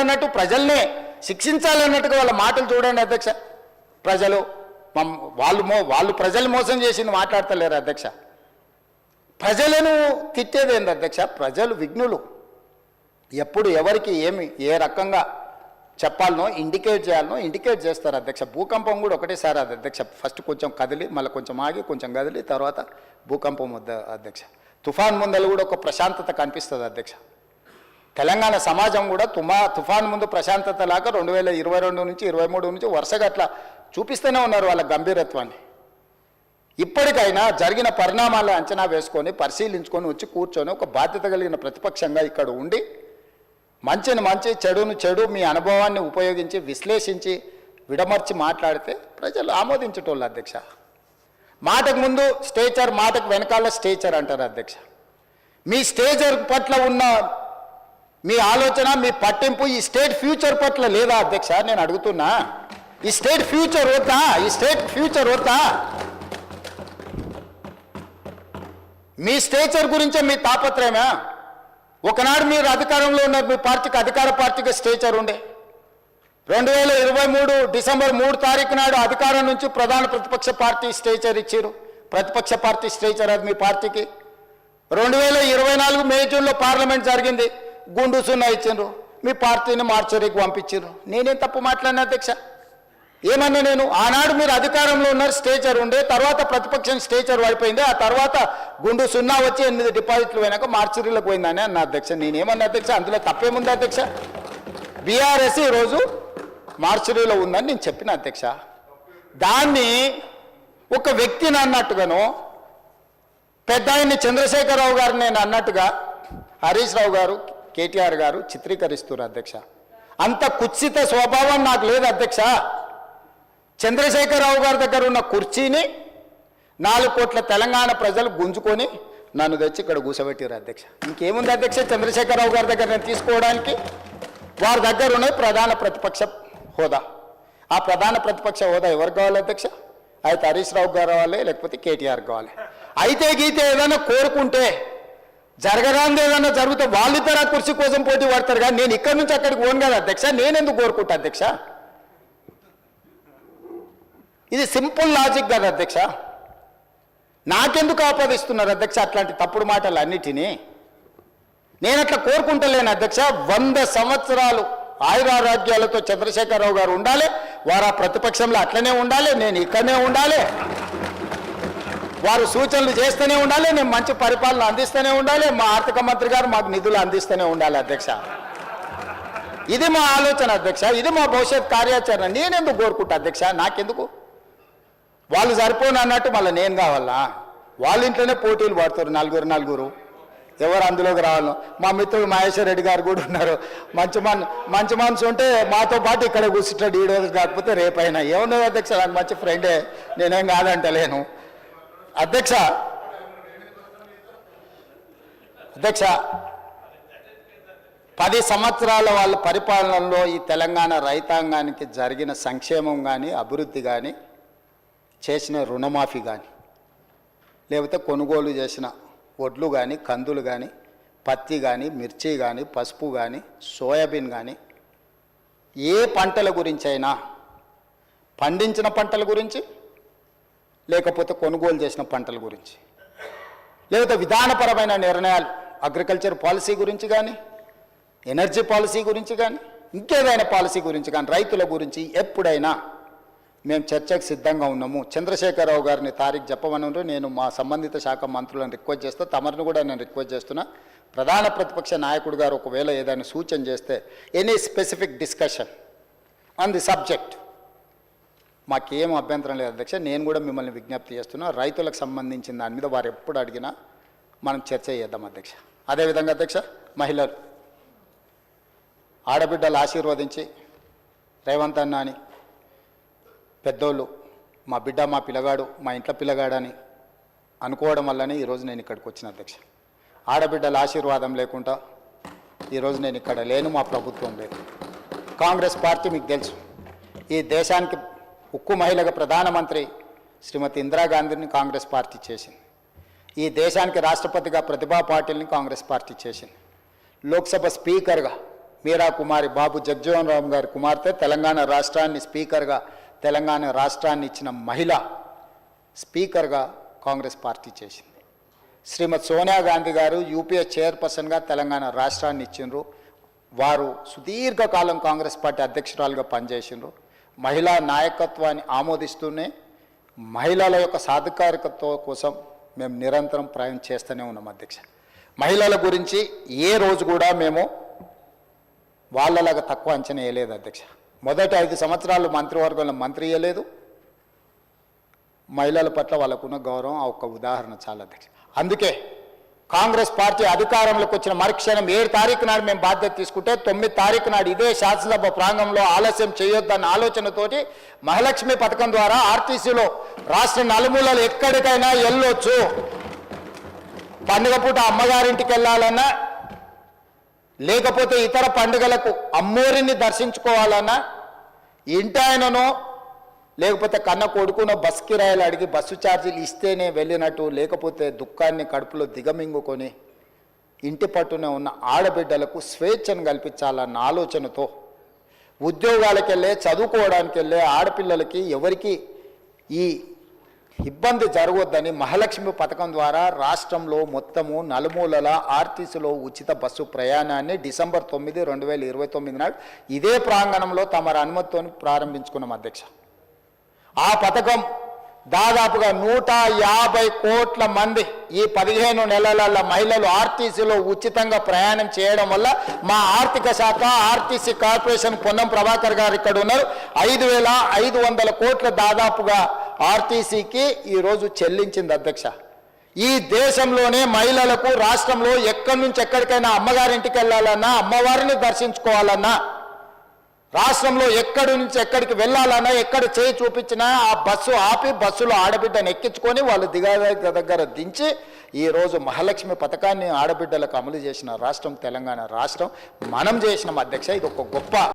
అన్నట్టు ప్రజల్నే శిక్షించాలన్నట్టుగా వాళ్ళ మాటలు చూడండి అధ్యక్ష. ప్రజలు వాళ్ళు ప్రజలు మోసం చేసింది మాట్లాడతలేరు అధ్యక్ష. ప్రజలను తిట్టేది ఏంది అధ్యక్ష? ప్రజలు విఘ్నులు. ఎప్పుడు ఎవరికి ఏ రకంగా చెప్పాలనో ఇండికేట్ చేయాలనో ఇండికేట్ చేస్తారు అధ్యక్ష. భూకంపం కూడా ఒకటేసారి అది అధ్యక్ష. ఫస్ట్ కొంచెం కదిలి మళ్ళీ కొంచెం ఆగి కొంచెం కదిలి తర్వాత భూకంపం వద్ద అధ్యక్ష. తుఫాన్ ముందలు కూడా ఒక ప్రశాంతత కనిపిస్తుంది అధ్యక్ష. తెలంగాణ సమాజం కూడా తుఫాన్ ముందు ప్రశాంతత లాగా 2022 నుంచి 23 నుంచి వరుసగా అట్లా చూపిస్తూనే ఉన్నారు వాళ్ళ గంభీరత్వాన్ని. ఇప్పటికైనా జరిగిన పరిణామాలు అంచనా వేసుకొని పరిశీలించుకొని వచ్చి కూర్చొని ఒక బాధ్యత కలిగిన ప్రతిపక్షంగా ఇక్కడ ఉండి మంచిని మంచి చెడును చెడు మీ అనుభవాన్ని ఉపయోగించి విశ్లేషించి విడమర్చి మాట్లాడితే ప్రజలు ఆమోదించేటోళ్ళు అధ్యక్ష. మాటకు ముందు స్టేచర్, మాటకు వెనకాల స్టేచర్ అంటారు అధ్యక్ష. మీ స్టేచర్ పట్ల ఉన్న మీ ఆలోచన, మీ పట్టింపు ఈ స్టేట్ ఫ్యూచర్ పట్ల లేదా అధ్యక్ష? నేను అడుగుతున్నా, ఈ స్టేట్ ఫ్యూచర్ వద్దా? ఈ స్టేట్ ఫ్యూచర్ వద్దా? మీ స్టేచర్ గురించే మీ తాపత్రయమా? ఒకనాడు మీరు అధికారంలో ఉన్నారు, మీ పార్టీకి అధికార పార్టీకి స్టేచర్ ఉండే. 2023 డిసెంబర్ 3 తారీఖు నాడు అధికారం నుంచి ప్రధాన ప్రతిపక్ష పార్టీ స్టేచర్ ఇచ్చారు. ప్రతిపక్ష పార్టీ స్టేచర్ అది మీ పార్టీకి. 2024 మే జూన్లో పార్లమెంట్ జరిగింది, గుండు సున్నా ఇచ్చిండ్రు, మీ పార్టీని మార్చరీకి పంపించారు. నేనేం తప్పు మాట్లాడిన అధ్యక్ష? ఏమన్నా నేను? ఆనాడు మీరు అధికారంలో ఉన్నారు, స్టేచర్ ఉండే, తర్వాత ప్రతిపక్షం స్టేచర్ పడిపోయింది, ఆ తర్వాత గుండు సున్నా వచ్చి 8 డిపాజిట్లు పోయినాక మార్చరీలకు పోయిందని అన్న అధ్యక్ష. నేనేమన్నా అధ్యక్ష? అందులో తప్పేముంది అధ్యక్ష? బీఆర్ఎస్ ఈరోజు మార్చరీలో ఉందని నేను చెప్పిన అధ్యక్ష. దాన్ని ఒక వ్యక్తిని అన్నట్టుగాను, పెద్ద ఆయన్ని చంద్రశేఖరరావు గారు నేను అన్నట్టుగా హరీష్ రావు గారు, కేటీఆర్ గారు చిత్రీకరిస్తున్నారు అధ్యక్ష. అంత కుత్సిత స్వభావం నాకు లేదు అధ్యక్ష. చంద్రశేఖరరావు గారి దగ్గర ఉన్న కుర్చీని 4 కోట్ల తెలంగాణ ప్రజలు గుంజుకొని నన్ను తెచ్చి ఇక్కడ కూర్చోబెట్టారు అధ్యక్ష. ఇంకేముంది అధ్యక్ష చంద్రశేఖరరావు గారి దగ్గర నేను తీసుకోవడానికి? వారి దగ్గర ఉన్న ప్రధాన ప్రతిపక్ష హోదా. ఆ ప్రధాన ప్రతిపక్ష హోదా ఎవరికి కావాలి అధ్యక్ష? అయితే హరీష్ రావు గారు కావాలి, లేకపోతే కేటీఆర్ కావాలి. అయితే గీతే ఏదైనా కోరుకుంటే జరగరాంది ఏదైనా జరిగితే వాళ్ళిద్దరు ఆ కుర్చీ కోసం పోటీ పడతారు. కానీ నేను ఇక్కడి నుంచి అక్కడికి పోను కదా అధ్యక్ష. నేనెందుకు కోరుకుంటా అధ్యక్ష? ఇది సింపుల్ లాజిక్ కదా అధ్యక్ష. నాకెందుకు ఆపాదిస్తున్నారు అధ్యక్ష అట్లాంటి తప్పుడు మాటలు అన్నిటినీ? నేను అట్లా కోరుకుంటలేను అధ్యక్ష. 100 సంవత్సరాలు ఆయురారోగ్యాలతో చంద్రశేఖరరావు గారు ఉండాలి, వారు ఆ ప్రతిపక్షంలో అట్లనే ఉండాలి, నేను ఇక్కడనే ఉండాలి, వారు సూచనలు చేస్తూనే ఉండాలి, నేను మంచి పరిపాలన అందిస్తూనే ఉండాలి, మా ఆర్థిక మంత్రి గారు మాకు నిధులు అందిస్తూనే ఉండాలి అధ్యక్ష. ఇది మా ఆలోచన అధ్యక్ష, ఇది మా భవిష్యత్ కార్యాచరణ. నేనెందుకు కోరుకుంటా అధ్యక్ష? నాకెందుకు? వాళ్ళు సరిపోను అన్నట్టు మళ్ళీ నేను కావాలా? వాళ్ళ ఇంట్లోనే పోటీలు పడతారు నలుగురు, ఎవరు అందులోకి రావాలో. మా మిత్రుడు మహేశ్వర్ రెడ్డి గారు కూడా ఉన్నారు. మంచి మనసు ఉంటే మాతో పాటు ఇక్కడ కూర్చుంటాడు, ఈ రోజు కాకపోతే రేపైనా. ఏమున్నది అధ్యక్ష, నాకు మంచి ఫ్రెండే, నేనేం కాదంటలేను అధ్యక్ష. 10 సంవత్సరాల వాళ్ళ పరిపాలనలో ఈ తెలంగాణ రైతాంగానికి జరిగిన సంక్షేమం కానీ, అభివృద్ధి కానీ, చేసిన రుణమాఫీ కానీ, లేకపోతే కొనుగోలు చేసిన వడ్లు కానీ, కందులు కానీ, పత్తి కానీ, మిర్చి కానీ, పసుపు కానీ, సోయాబీన్ కానీ, ఏ పంటల గురించి అయినా, పండించిన పంటల గురించి, లేకపోతే కొనుగోలు చేసిన పంటల గురించి, లేకపోతే విధానపరమైన నిర్ణయాలు అగ్రికల్చర్ పాలసీ గురించి కానీ, ఎనర్జీ పాలసీ గురించి కానీ, ఇంకేదైనా పాలసీ గురించి కానీ, రైతుల గురించి ఎప్పుడైనా మేము చర్చకు సిద్ధంగా ఉన్నాము. చంద్రశేఖరరావు గారిని తారీఖు చెప్పమని నేను మా సంబంధిత శాఖ మంత్రులను రిక్వెస్ట్ చేస్తా, తమరిని కూడా నేను రిక్వెస్ట్ చేస్తున్నా. ప్రధాన ప్రతిపక్ష నాయకుడు గారు ఒకవేళ ఏదైనా సూచన చేస్తే any specific discussion on the subject మాకేం అభ్యంతరం లేదు అధ్యక్ష. నేను కూడా మిమ్మల్ని విజ్ఞప్తి చేస్తున్నా, రైతులకు సంబంధించిన దాని మీద వారు ఎప్పుడు అడిగినా మనం చర్చ చేద్దాం అధ్యక్ష. అదేవిధంగా అధ్యక్ష, మహిళలు ఆడబిడ్డలు ఆశీర్వదించి రేవంత్ అన్న అని పెద్దోళ్ళు మా బిడ్డ, మా పిల్లగాడు, మా ఇంట్లో పిల్లగాడని అనుకోవడం వల్లనే ఈరోజు నేను ఇక్కడికి వచ్చిన అధ్యక్ష. ఆడబిడ్డల ఆశీర్వాదం లేకుండా ఈరోజు నేను ఇక్కడ లేను, మా ప్రభుత్వం లేదు. కాంగ్రెస్ పార్టీ మీకు తెలుసు, ఈ దేశానికి ఉక్కు మహిళగా ప్రధానమంత్రి శ్రీమతి ఇందిరాగాంధీని కాంగ్రెస్ పార్టీ చేసింది. ఈ దేశానికి రాష్ట్రపతిగా ప్రతిభా పాటిల్ని కాంగ్రెస్ పార్టీ చేసింది. లోక్సభ స్పీకర్గా మీరా కుమారి బాబు జగ్జీవన్ రామ్ గారి కుమార్తె తెలంగాణ రాష్ట్రాన్ని స్పీకర్గా తెలంగాణ రాష్ట్రాన్ని ఇచ్చిన మహిళ స్పీకర్గా కాంగ్రెస్ పార్టీ చేసింది. శ్రీమతి సోనియా గాంధీ గారు యూపీఏ చైర్పర్సన్గా తెలంగాణ రాష్ట్రాన్ని ఇచ్చిండ్రు. వారు సుదీర్ఘకాలం కాంగ్రెస్ పార్టీ అధ్యక్షురాలుగా పనిచేసిండ్రు. మహిళా నాయకత్వాన్ని ఆమోదిస్తూనే మహిళల యొక్క సాధికారికత కోసం మేము నిరంతరం ప్రయాణం చేస్తూనే ఉన్నాం అధ్యక్ష. మహిళల గురించి ఏ రోజు కూడా మేము వాళ్ళలాగా తక్కువ అంచనా వేయలేదు అధ్యక్ష. మొదటి 5 సంవత్సరాలు మంత్రివర్గంలో మంత్రి వేయలేదు. మహిళల పట్ల వాళ్ళకున్న గౌరవం ఆ ఒక్క ఉదాహరణ చాలా అధ్యక్ష. అందుకే కాంగ్రెస్ పార్టీ అధికారంలోకి వచ్చిన మరుక్షణం 7 తారీఖు నాడు మేము బాధ్యత తీసుకుంటే 9 తారీఖు నాడు ఇదే శాసనసభ ప్రాంగణంలో ఆలస్యం చేయొద్దన్న ఆలోచనతోటి మహాలక్ష్మి పథకం ద్వారా ఆర్టీసీలో రాష్ట్ర నలుమూలలు ఎక్కడికైనా వెళ్ళొచ్చు. పండుగ పూట అమ్మగారింటికి వెళ్ళాలన్నా, లేకపోతే ఇతర పండుగలకు అమ్మోరిని దర్శించుకోవాలన్నా, ఇంటి ఆయననో లేకపోతే కన్న కొడుకునో బస్ కిరాయిలు అడిగి బస్సు ఛార్జీలు ఇస్తేనే వెళ్ళినట్టు, లేకపోతే దుఃఖాన్ని కడుపులో దిగమింగుకొని ఇంటి పట్టునే ఉన్న ఆడబిడ్డలకు స్వేచ్ఛను కల్పించాలన్న ఆలోచనతో ఉద్యోగాలకు వెళ్ళే, చదువుకోవడానికి వెళ్ళే ఆడపిల్లలకి ఎవరికి ఈ ఇబ్బంది జరగొద్దని మహాలక్ష్మి పథకం ద్వారా రాష్ట్రంలో మొత్తము నలుమూలల ఆర్టీసీలో ఉచిత బస్సు ప్రయాణాన్ని డిసెంబర్ 9, 2029 నాడు ఇదే ప్రాంగణంలో తమ అనుమతితో ప్రారంభించుకున్నాం అధ్యక్ష. ఆ పథకం దాదాపుగా 150 కోట్ల మంది ఈ 15 నెలల మహిళలు ఆర్టీసీలో ఉచితంగా ప్రయాణం చేయడం వల్ల మా ఆర్థిక శాఖ ఆర్టీసీ కార్పొరేషన్ పొన్నం ప్రభాకర్ గారు ఇక్కడ ఉన్నారు. 5,500 కోట్ల దాదాపుగా ఆర్టీసీకి ఈరోజు చెల్లించింది అధ్యక్ష. ఈ దేశంలోనే మహిళలకు రాష్ట్రంలో ఎక్కడి నుంచి ఎక్కడికైనా అమ్మగారింటికి వెళ్ళాలన్నా, అమ్మవారిని దర్శించుకోవాలన్నా, రాష్ట్రంలో ఎక్కడి నుంచి ఎక్కడికి వెళ్ళాలన్నా, ఎక్కడ చేయి చూపించినా ఆ బస్సు ఆపి బస్సులో ఆడబిడ్డను ఎక్కించుకొని వాళ్ళు దగ్గర దించి ఈరోజు మహాలక్ష్మి పథకాన్ని ఆడబిడ్డలకు అమలు చేసిన రాష్ట్రం తెలంగాణ రాష్ట్రం. మనం చేసినాం అధ్యక్ష. ఇది ఒక గొప్ప